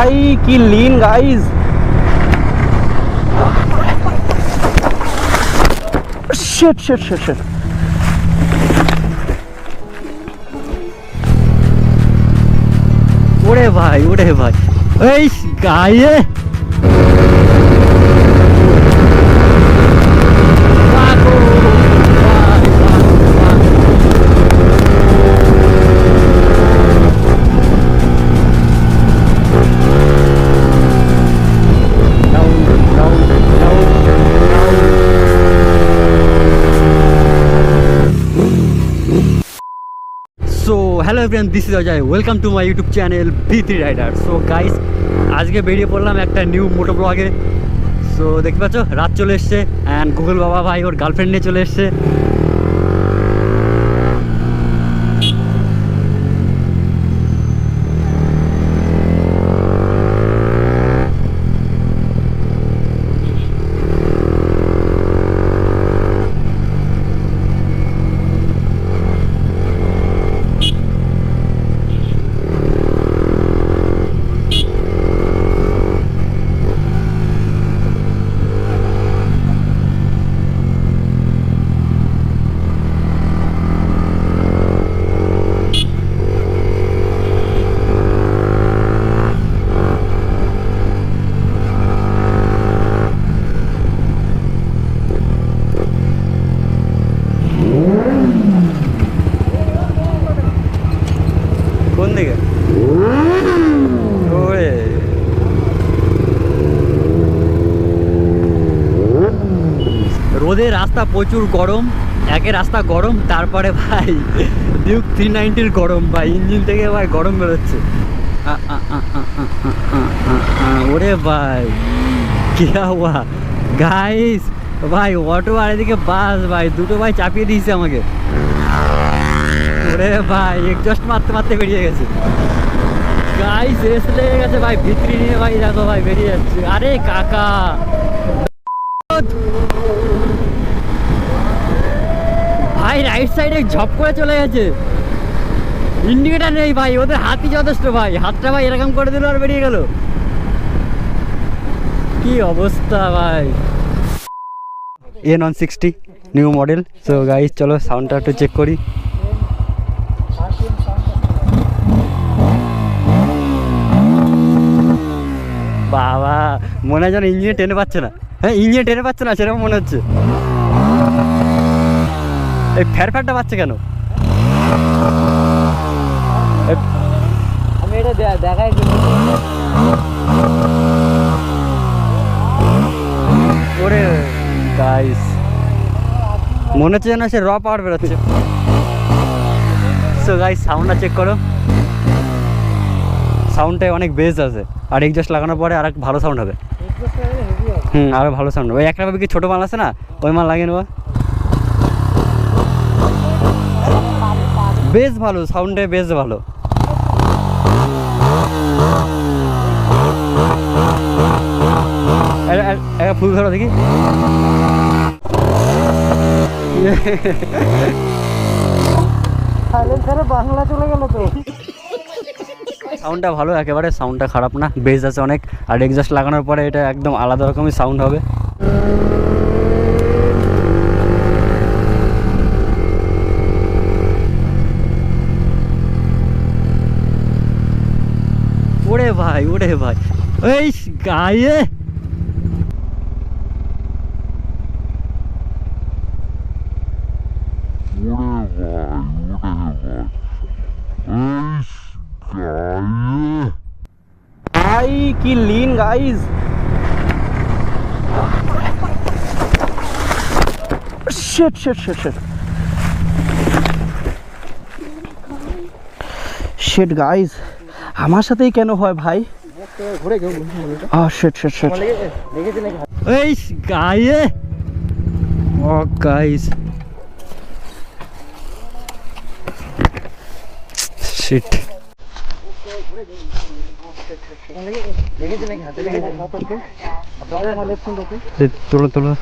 भाई की लीन guys, shit shit shit shit. उड़े भाई ए गाये hello everyone, this is Ajay, welcome to my YouTube channel V3 rider. So guys, আজকে বেরিয়ে পড়লাম একটা নিউ মোটো ব্লগে। সো দেখতে পাচ্ছ রাত চলে এসছে অ্যান্ড গুগল বাবা ভাই ওর গার্লফ্রেন্ড নিয়ে চলে এসছে। রোদে রাস্তা প্রচুর গরম, একে রাস্তা গরম, তারপরে ভাই ডিউক 390 গরম ভাই, ইঞ্জিন থেকে ভাই গরম বেরোচ্ছে। ওরে ভাই কিয়া হুয়া গাইস, ভাই অটো আর এদিকে বাস ভাই, দুটো ভাই চাপিয়ে দিয়েছে আমাকে। ওরে ভাই এক্সস্ট মারতে মারতে বেরিয়ে গেছে গাইস, রেস লেগে গেছে ভাই, ভিতরি নিয়ে ভাই দেখো ভাই বেরিয়ে যাচ্ছে। আরে কাকা ভাই রাইট সাইডে ঝপ করে চলে গেছে, ইন্ডিকেটার নেই ভাই, ওদের হাতই যথেষ্ট ভাই, হাতটা ভাই এরকম করে দিল আর বেরিয়ে গেল। কি অবস্থা ভাই। A160 new model. So guys চলো সাউন্ডটা একটু চেক করি। বাবা মনে হয় যেন ইঞ্জিনে টেনে পাচ্ছে না। হ্যাঁ ইঞ্জিনে টেনে পাচ্ছে না সেরকম মনে হচ্ছে। এই ফ্যারফ্যারটা পাচ্ছে কেন? আমি এটা দেখাই ওরে গাইস, মনে হচ্ছে যেন সে র পাওয়ার বেরোচ্ছে। সো গাইস সাউন্ডটা চেক করো, সাউন্ডটাই অনেক বেস আছে, আর এক্সজস্ট লাগানোর পরে আর ভালো সাউন্ড হবে। আরও ভালো সাউন্ড হবে। ওই একটা ভাবে কি ছোটো মাল আছে না, ওই মাল লাগিয়ে নেবো, বেশ ভালো সাউন্ডে, বেশ ভালো। ফুল ধরো দেখি। বাংলা চলে গেল তো। সাউন্ডটা ভালো একেবারে, সাউন্ডটা খারাপ না, বেস আছে অনেক, আর এক্সজস্ট লাগানোর পরে এটা একদম আলাদা রকমই সাউন্ড হবে। ওরে ভাই এই গায়ে भाई की लीन guys, shit shit shit shit shit guys, আমার সাথেই কেন হয় ভাই? ঘুরে গেল। শিট শিট শিট এই গায়ে। ও গাইস শিট। তোলো তোলো।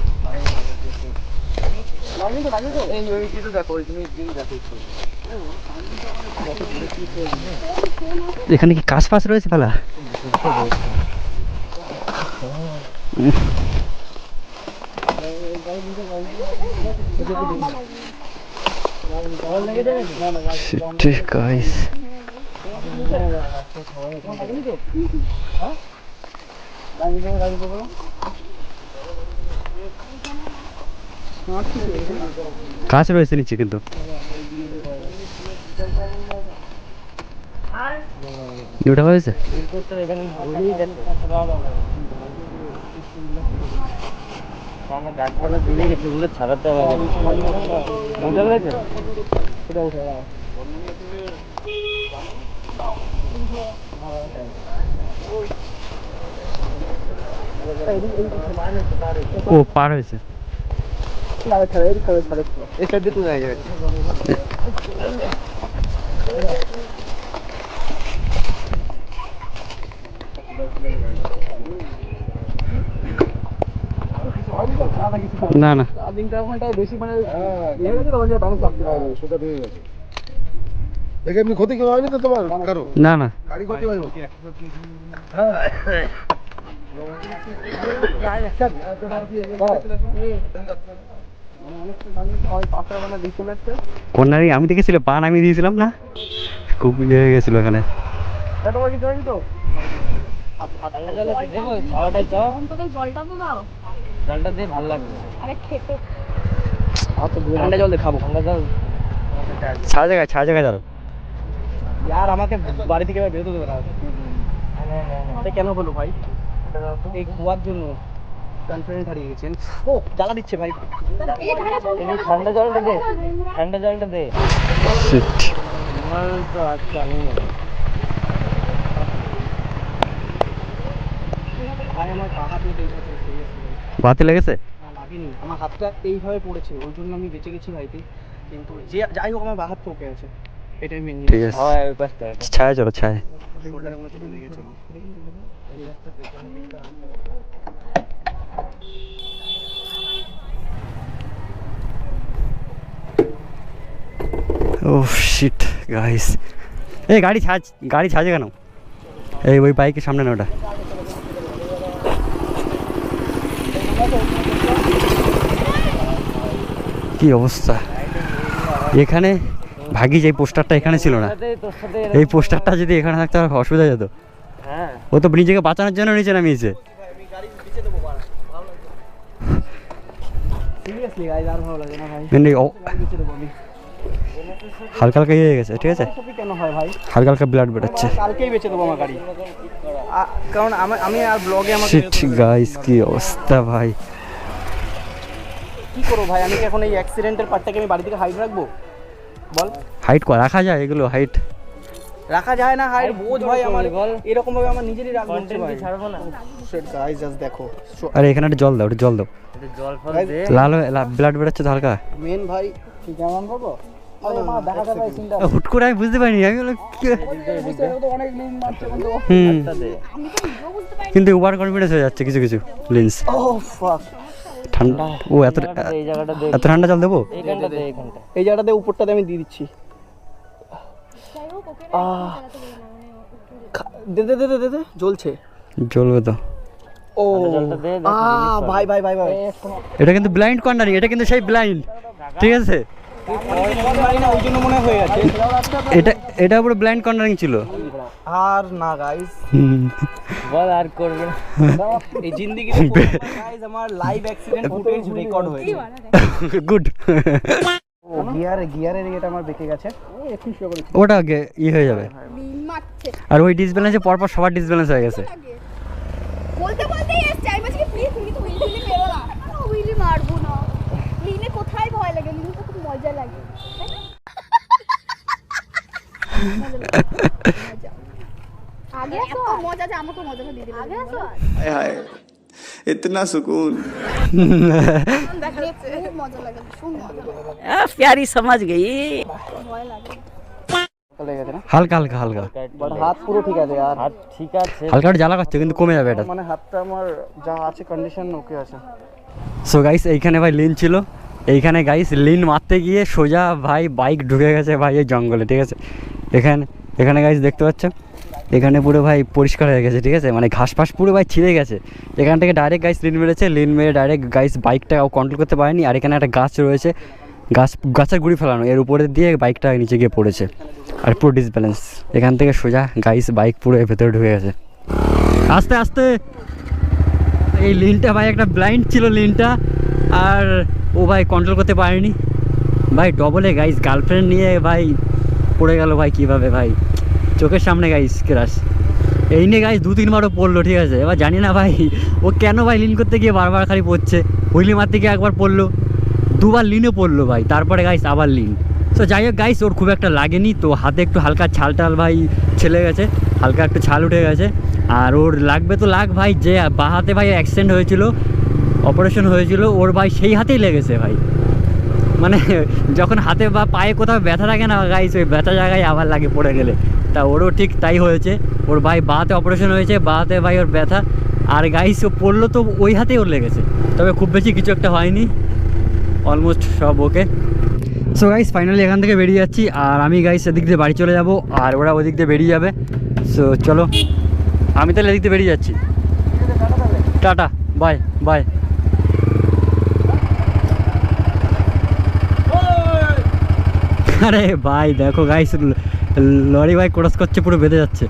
এখানে কি কাজ ফাঁস রয়েছে ফেলা? Shit, guys. কাজ রয়েছে নিচে কিন্তু দুটা হয়েছে ছাড়াতে ও পার হয়েছে না না এমনি ক্ষতি কেউ হয়নি তো তোমার কারো? না না গাড়ি ক্ষতি হয়নি? কন্যারি আমি দেখেছিলাম পান আমি দিয়েছিলাম না, খুব ইয়ে হয়ে গেছিল এখানে। ঠান্ডা জল দিয়ে খাবো, ঠান্ডা জল ছাড় জায়গায় যাও। আর আমাকে বাড়ি থেকে বেরোতে দেবে না। এটা কেন হলো ভাই? এই কুয়ার জন্য কনফিডেন্স হারিয়ে গেছেন। ও জ্বালা দিচ্ছে ভাই। ঠান্ডা জলটা দে, ঠান্ডা জলটা দে। আমার তো আচ্ছা নেই ভাই, আমার হাতে বাতি লেগেছে? লাগেনি, আমার হাতটা এইভাবে পড়েছে, ওই জন্য আমি বেঁচে গেছি ভাইতে। কিন্তু যে যাই হোক আমার বাঁ হাত টোকে আছে, এটাই মেন। ঠিক আছে, ছায়া চলো ছায়া। শোল্ডারের মধ্যে চলে গেছে। ওহ শিট গাইস, এই গাড়ি ছাড়ছে কেন? এই ওই বাইকের সামনে না ওটা। কি অবস্থা এখানে, ভাগি যে পোস্টারটা এখানে ছিল না, এই পোস্টারটা যদি এখানে থাকতো আর অসুবিধা যেত। হ্যাঁ, ও তো নিজেকে বাঁচানোর জন্য নিচে নামিয়েছে। সিরিয়াসলি গাইস, আর ভালো লাগে না ভাই। হালকা হালকা ইয়ে হয়ে গেছে, ঠিক আছে, কেন হয় ভাই? হালকা হালকা ব্লাড বেরোচ্ছে। কালকেই বেচে দেবো আমার গাড়ি, কারণ আমি আর ব্লগে আমাকে শিট গাইস, কি অবস্থা ভাই। কি করবো ভাই, আমি কি এখন এই অ্যাক্সিডেন্টের পার্টটাকে আমি বাড়ি থেকে হাইড রাখবো? বল, হাইট রাখা যায় এগুলো? হাইট রাখা যায় না, হাইট বোঝ ভাই আমার, এরকম ভাবে আমার নিজেরই রাখবো ভাই। ছাড়বো না। শিট গাইস, জাস্ট দেখো। আরে এখানে একটা জল দাও, একটু জল দাও। জল ফল দে, লাল ব্লাড বেরোচ্ছে তো হালকা। মেন ভাই কি কেমন করবো? আরে মা দেখা যাবে এই সিনটা। হুট করে আমি বুঝতে পারিনি, আমি বললাম কি, তো অনেক লিন মারছে কিন্তু। কিন্তু ওভার কনফিডেন্স হয়ে যাচ্ছে কিছু কিছু লেন্স। ও ফাক, ঠান্ডা, ও এত এই জায়গাটা দে, এত ঠান্ডা জল দেবো? এইখানটা দে, এইখানটা, এই জায়গাটাতে উপরটাতে আমি দিয়ে দিচ্ছি। দে দে দে দে দে, জ্বলছে, জ্বলবে তো। ও ভাই ভাই ভাই ভাই, এটা কিন্তু ব্লাইন্ড কর্নারিং, এটা কিন্তু সেই ব্লাইন্ড, ঠিক আছে, ওই জন্য মনে হয়ে গেছে। এটা পুরো ব্লাইন্ড কর্নারিং ছিল। আর না গাইস, বল আর করবে না এই জিন্দেগিতে। গাইস আমার লাইভ অ্যাক্সিডেন্ট ফুটেজ রেকর্ড হয়েছে। গুড। ও গিয়ারের এটা আমার বেঁকে গেছে, একটু শো করেছি। ওটা ই হয়ে যাবে, আর ওই ডিসব্যালেন্সে পরপর সবার ডিসব্যালেন্স হয়ে গেছে। বলতে এসছে, আমি বলছি প্লিজ তুমি তো উইলি মেরো না। উইলি মারবো না, লিনে কোথায় ভয় লাগে, লিনে তো খুব মজা লাগে। আগে আসো, মজা আছে, আমাকে মজাটা দিয়ে দিবে। আগে আসো, हाय हाय इतना सुकून দেখা যাচ্ছে খুব মজা লাগে, শুন মজা লাগে। प्यारी समझ गई। ভয় লাগে চলে গেছে না, হালকা হালকা হালকা, বাট হাত পুরো ঠিক আছে। আর হাত ঠিক আছে, হালকা একটু জ্বালা করছে কিন্তু কমে যাবে এটা। মানে হাতটা আমার যা আছে কন্ডিশন ওকে আছে। সো গাইস এইখানে ভাই লিন ছিল, এইখানে গাইস লিন মারতে গিয়ে সোজা ভাই বাইক ঢুকে গেছে ভাই এই জঙ্গলে, ঠিক আছে। এখানে গাইস দেখতে পাচ্ছ এখানে পুরো ভাই পরিষ্কার হয়ে গেছে, ঠিক আছে, মানে ঘাস ফাস পুরো ভাই ছিঁড়ে গেছে। এখান থেকে ডাইরেক্ট গাইস লিন মেরেছে, লিন মেরে ডাইরেক্ট গাইস বাইকটা কন্ট্রোল করতে পারেনি। আর এখানে একটা গাছ রয়েছে, গাছের গুঁড়ি ফেলানো, এর উপরে দিয়ে বাইকটা নিচে গিয়ে পড়েছে আর পুরো ডিসব্যালেন্স। এখান থেকে সোজা গাইস বাইক পুরো এর ভেতরে ঢুকে গেছে। আস্তে আস্তে। এই লিনটা ভাই একটা ব্লাইন্ড ছিল লিনটা, আর ও ভাই কন্ট্রোল করতে পারেনি ভাই। ডবলে গাইস গার্লফ্রেন্ড নিয়ে ভাই পড়ে গেল ভাই, কীভাবে ভাই, চোখের সামনে গাইস ক্রাশ। এই নিয়ে গাইস 2-3 বারও পড়লো, ঠিক আছে। এবার জানি না ভাই ও কেন ভাই লিন করতে গিয়ে বারবার খালি পড়ছে। হুইলি মারতে গিয়ে একবার পড়লো, 2বার লিনও পড়লো ভাই, তারপরে গাইস আবার লিন। তো যাই হোক গাইস, ওর খুব একটা লাগেনি, তো হাতে একটু হালকা ছাল টাল ভাই ছেলে গেছে, হালকা একটু ছাল উঠে গেছে। আর ওর লাগবে তো লাগ ভাই, যে বা হাতে ভাই অ্যাক্সিডেন্ট হয়েছিল, অপারেশন হয়েছিল, ওর ভাই সেই হাতেই লেগেছে ভাই। মানে যখন হাতে বা পায়ে কোথাও ব্যথা থাকে না গাইস, ওই ব্যথা জায়গায় আবার লাগে পড়ে গেলে। তা ওরও ঠিক তাই হয়েছে, ওর ভাই বাতে অপারেশন হয়েছে, বাতে ভাই ওর ব্যথা। আর গাইস ও পড়লো তো ওই হাতেই ওর লেগেছে, তবে খুব বেশি কিছু একটা হয়নি, অলমোস্ট সব ওকে। সো গাইস ফাইনালি এখান থেকে বেরিয়ে যাচ্ছি, আর আমি গাইস এদিক দিয়ে বাড়ি চলে যাব, আর ওরা ওদিক দিয়ে বেরিয়ে যাবে। সো চলো, আমি তাহলে এদিক দিয়ে বেরিয়ে যাচ্ছি। Tata, bye bye. আরে ভাই দেখো গাইস, লরি ভাই ক্রস করছে, পুরো বেঁধে যাচ্ছে।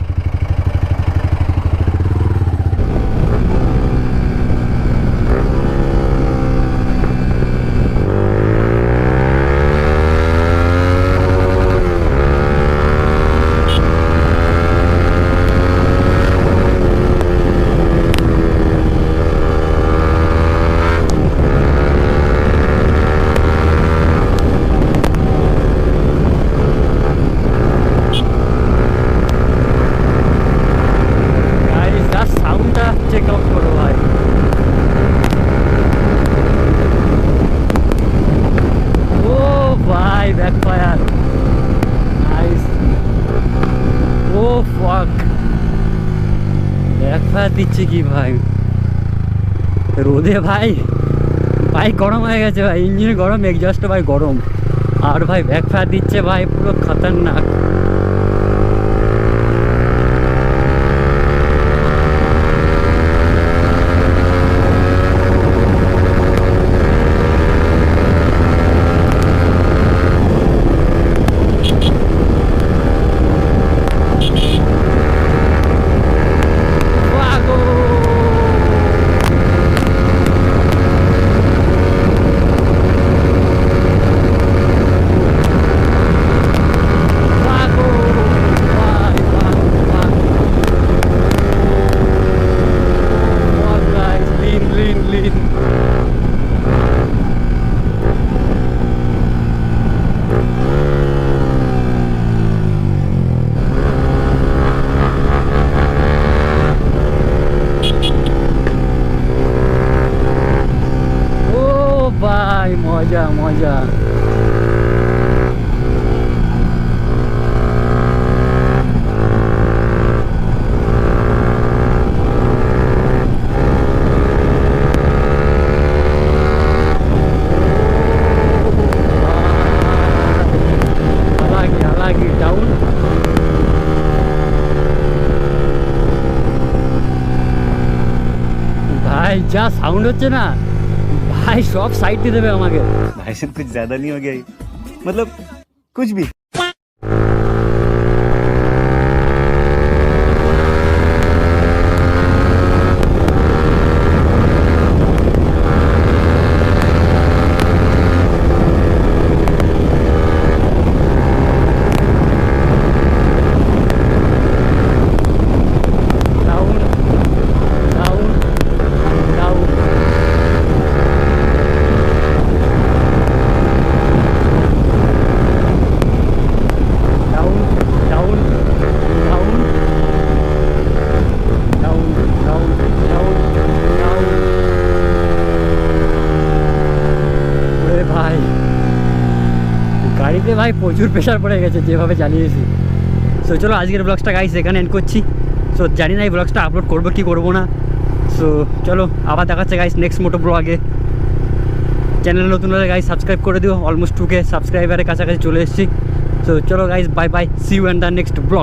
দিচ্ছে কি ভাই রোদে ভাই, বাইক গরম হয়ে গেছে ভাই, ইঞ্জিন গরম, এক্সস্ট ভাই গরম, আর ভাই ব্যাক ফায়ার দিচ্ছে ভাই, পুরো খতরনাক। মজা মজা। lagi daun भाई जा साउंड হচ্ছে না भाई सब साइड দিয়ে দেবে আমাকে भाई साहब कुछ ज्यादा नहीं हो गया ये? मतलब कुछ भी গাড়িতে ভাই প্রচুর প্রেশার পড়ে গেছে যেভাবে চালিয়েছি। সো চলো আজকের ব্লগসটা গাইস এখানে এন্ড করছি। সো জানি না এই ব্লগসটা আপলোড করবো কি করবো না। সো চলো আবার দেখাচ্ছে গাইস নেক্সট মোটো ব্লগে। চ্যানেল নতুন হলে গাইস সাবস্ক্রাইব করে দিও, অলমোস্ট 2K সাবস্ক্রাইবারের কাছাকাছি চলে এসেছি। সো চলো guys bye bye, see you in the next blog.